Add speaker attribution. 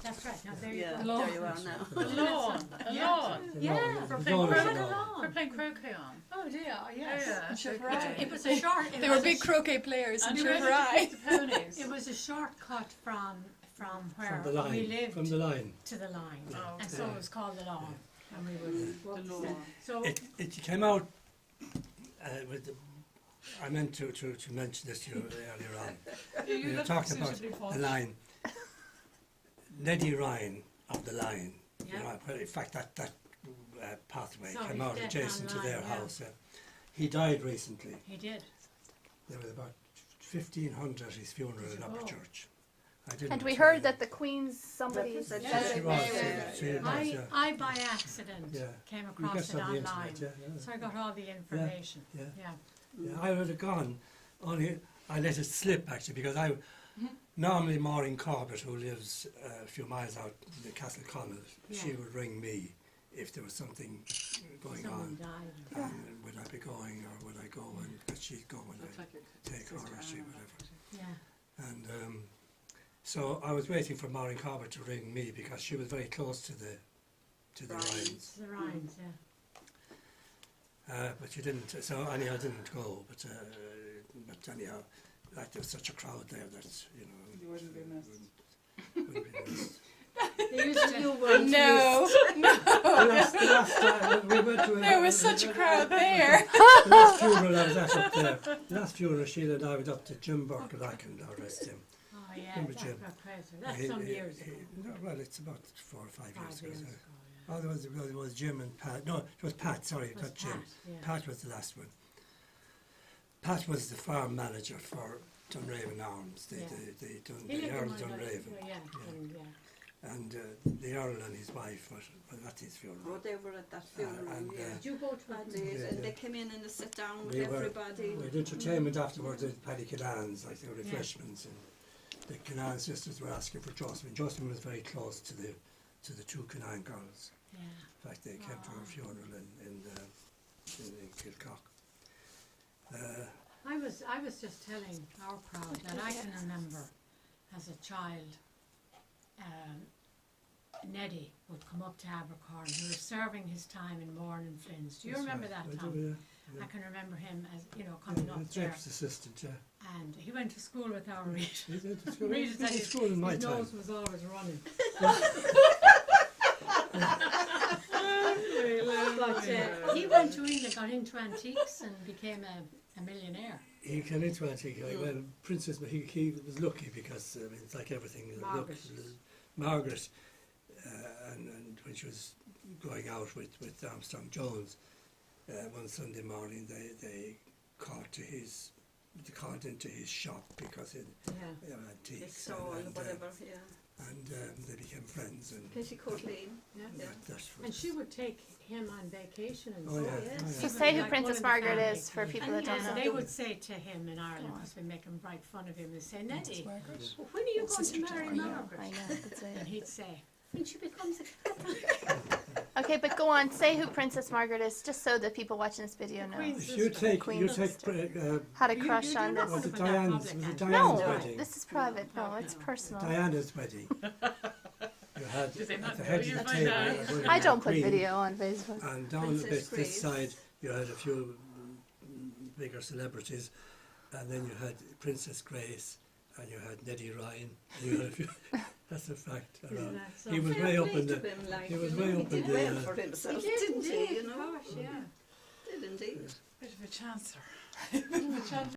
Speaker 1: That's right. Now there you
Speaker 2: Yeah,
Speaker 1: go.
Speaker 2: there you are now.
Speaker 3: A lawn. A lawn.
Speaker 1: Yeah,
Speaker 3: For
Speaker 4: The
Speaker 3: playing
Speaker 4: lawn is
Speaker 3: croquet.
Speaker 4: a lawn.
Speaker 3: For playing croquet on.
Speaker 1: Oh dear, yes.
Speaker 3: Yeah,
Speaker 5: Chevrolet.
Speaker 3: okay.
Speaker 1: It was a short. It
Speaker 5: They
Speaker 1: was
Speaker 5: were
Speaker 1: a
Speaker 5: big croquet players in
Speaker 3: And you were able to
Speaker 5: Trevor
Speaker 3: keep the ponies.
Speaker 1: It was a shortcut from where
Speaker 4: From the line.
Speaker 1: we lived
Speaker 4: From the line.
Speaker 1: to the line,
Speaker 3: Oh,
Speaker 1: and so it was called the lawn, and we would walk
Speaker 3: The lawn.
Speaker 1: So
Speaker 4: It came out with the, I meant to mention this to you earlier on.
Speaker 3: You
Speaker 4: We were
Speaker 3: look
Speaker 4: talking about
Speaker 3: suitably
Speaker 4: the
Speaker 3: posh.
Speaker 4: line. Neddy Ryan of the line.
Speaker 1: Yeah.
Speaker 4: You know, in fact, that pathway
Speaker 1: So
Speaker 4: came
Speaker 1: he
Speaker 4: out
Speaker 1: stepped
Speaker 4: adjacent to
Speaker 1: on
Speaker 4: their
Speaker 1: line, yeah.
Speaker 4: house. He died recently.
Speaker 1: he did.
Speaker 4: There was about 1,500 at his funeral in Upper
Speaker 1: Oh.
Speaker 4: Church. I didn't
Speaker 5: And we
Speaker 4: tell
Speaker 5: heard
Speaker 4: you.
Speaker 5: that the Queen's somebody
Speaker 2: Yeah.
Speaker 5: said
Speaker 1: Yeah.
Speaker 5: that
Speaker 4: She
Speaker 5: it
Speaker 4: was,
Speaker 5: was-
Speaker 4: she was, yeah.
Speaker 1: I by accident
Speaker 4: Yeah.
Speaker 1: came
Speaker 4: You
Speaker 1: across
Speaker 4: get
Speaker 1: it
Speaker 4: some of the
Speaker 1: online,
Speaker 4: internet, yeah.
Speaker 1: so I got all the information.
Speaker 4: Yeah.
Speaker 1: Yeah.
Speaker 4: Yeah, I would have gone. Only I let it slip actually because I normally Maureen Corbett, who lives a few miles out in the Castle Connell, she
Speaker 1: Yeah.
Speaker 4: would ring me if there was something going
Speaker 1: Someone
Speaker 4: on.
Speaker 1: died.
Speaker 4: And would I be going or would I go? And because she'd go and
Speaker 3: Looks
Speaker 4: I'd
Speaker 3: like your
Speaker 4: take her or
Speaker 3: sister
Speaker 4: she
Speaker 3: Anna.
Speaker 4: whatever.
Speaker 1: Yeah.
Speaker 4: And so I was waiting for Maureen Corbett to ring me because she was very close to the
Speaker 2: Right.
Speaker 4: Ryans.
Speaker 1: The Ryans, yeah.
Speaker 4: But she didn't. So anyhow, I didn't go. But anyhow, like there was such a crowd there that
Speaker 3: You wouldn't be missed.
Speaker 4: wouldn't be missed.
Speaker 1: They used to do one.
Speaker 5: No, no.
Speaker 4: The last time we went to
Speaker 5: There was such a crowd there.
Speaker 4: The last funeral I was at up there. The last funeral, Sheila and I went up to Jim Burke-Lacken, God rest him.
Speaker 1: Oh yeah,
Speaker 4: Remember
Speaker 1: that's
Speaker 4: Jim?
Speaker 1: not crazy. That's
Speaker 4: He-
Speaker 1: some
Speaker 4: he-
Speaker 1: years
Speaker 4: he-
Speaker 1: ago.
Speaker 4: no, well, it's about 4 or 5 years
Speaker 1: 5
Speaker 4: ago.
Speaker 1: years
Speaker 4: isn't
Speaker 1: ago.
Speaker 4: it? Oh, there was Jim and Pat. No, it was Pat. Sorry,
Speaker 1: It was
Speaker 4: not Jim.
Speaker 1: Pat, yeah.
Speaker 4: Pat was the last one. Pat was the farm manager for Dunraven Arms.
Speaker 1: Yeah.
Speaker 4: They done
Speaker 1: He
Speaker 4: the
Speaker 1: lived
Speaker 4: Earl
Speaker 1: in
Speaker 4: of
Speaker 1: my life.
Speaker 4: Dunraven.
Speaker 1: Yeah, yeah.
Speaker 4: And the Earl and his wife were at his funeral.
Speaker 2: Oh, they were at that funeral,
Speaker 4: and,
Speaker 2: yeah.
Speaker 1: Did you go to
Speaker 2: I
Speaker 1: it?
Speaker 2: did,
Speaker 4: Yeah,
Speaker 2: and
Speaker 4: yeah.
Speaker 2: they came in and they sat down with
Speaker 4: We were-
Speaker 2: everybody.
Speaker 4: We had entertainment afterwards at Paddy Killan's, like the refreshments, and the Killan sisters were asking for Jocelyn. Jocelyn was very close to the two Killan girls.
Speaker 1: Yeah.
Speaker 4: In fact, they came to her funeral in Kilcock.
Speaker 1: I was just telling our crowd that I can remember as a child, Neddy would come up to Abercorn. He was serving his time in Mourne and Flynn's. Do you
Speaker 4: That's
Speaker 1: remember
Speaker 4: right.
Speaker 1: that,
Speaker 4: I
Speaker 1: Tom?
Speaker 4: do, yeah.
Speaker 1: I can remember him as, coming up
Speaker 4: the
Speaker 1: there.
Speaker 4: Jake's assistant, yeah.
Speaker 1: And he went to school with our Rita.
Speaker 4: He went to school,
Speaker 1: Rita
Speaker 4: he
Speaker 1: said
Speaker 4: went to school in my
Speaker 1: his
Speaker 4: time.
Speaker 1: nose was always running. But he went to England, got into antiques and became a millionaire.
Speaker 4: He came into Antigua. Well, Princess, he was lucky because it's like everything.
Speaker 1: Margaret.
Speaker 4: Margaret, and when she was going out with Armstrong Jones, one Sunday morning they called into his shop because it
Speaker 1: Yeah.
Speaker 2: They
Speaker 4: antiques
Speaker 2: saw and whatever, yeah.
Speaker 4: and they became friends and
Speaker 2: Petticoat Lane.
Speaker 1: Yeah.
Speaker 4: that's
Speaker 1: And she would take him on vacation and
Speaker 4: Oh,
Speaker 1: so
Speaker 4: yeah.
Speaker 1: on.
Speaker 2: yes.
Speaker 4: Oh,
Speaker 5: So
Speaker 4: yeah.
Speaker 5: say who
Speaker 1: Like
Speaker 5: Princess
Speaker 1: one of the
Speaker 5: Margaret
Speaker 1: family.
Speaker 5: is for people that
Speaker 1: And
Speaker 5: don't know.
Speaker 1: they would say to him in Ireland, because we make him right fun of him, they say, Neddy,
Speaker 5: Margaret.
Speaker 1: when are you going to
Speaker 5: Sister
Speaker 1: marry
Speaker 5: Joanna.
Speaker 1: Margaret?
Speaker 5: I know, that's
Speaker 1: And
Speaker 5: it.
Speaker 1: he'd say, when she becomes a
Speaker 5: Okay, but go on. Say who Princess Margaret is, just so that people watching this video know.
Speaker 1: Queen.
Speaker 4: If you take
Speaker 5: Queen
Speaker 4: you
Speaker 5: sister.
Speaker 4: take
Speaker 5: Had a
Speaker 1: You-
Speaker 5: crush
Speaker 1: you
Speaker 5: on
Speaker 1: do not
Speaker 5: this.
Speaker 4: was it
Speaker 1: Put that
Speaker 4: Diane's
Speaker 1: public
Speaker 4: was it
Speaker 1: and-
Speaker 4: Diane's
Speaker 5: No,
Speaker 4: wedding?
Speaker 5: this is private. No, it's
Speaker 1: No.
Speaker 5: personal.
Speaker 4: Diana's wedding. You had
Speaker 3: Did they
Speaker 4: at
Speaker 3: not
Speaker 4: the
Speaker 3: know
Speaker 4: head
Speaker 3: you
Speaker 4: of the
Speaker 3: by
Speaker 4: table.
Speaker 3: now?
Speaker 4: a William
Speaker 5: I don't put
Speaker 4: Queen,
Speaker 5: video on Facebook.
Speaker 4: And down a bit
Speaker 2: Princess
Speaker 4: this
Speaker 2: Grace.
Speaker 4: side, you had a few bigger celebrities, and then you had Princess Grace, and you had Neddy Ryan. And you had a few. That's a fact.
Speaker 1: Isn't that so?
Speaker 4: He was
Speaker 2: Fair
Speaker 4: way up
Speaker 2: play
Speaker 4: in
Speaker 2: to
Speaker 4: the.
Speaker 2: him, like,
Speaker 4: he was
Speaker 2: you know,
Speaker 4: way
Speaker 2: he
Speaker 4: up in
Speaker 2: did
Speaker 4: the,
Speaker 2: well
Speaker 4: uh,
Speaker 2: for himself,
Speaker 1: He did
Speaker 2: didn't he?
Speaker 1: indeed,
Speaker 2: You know,
Speaker 1: gosh, yeah.
Speaker 2: did indeed.
Speaker 3: Bit of a chancer. Bit of a chancer.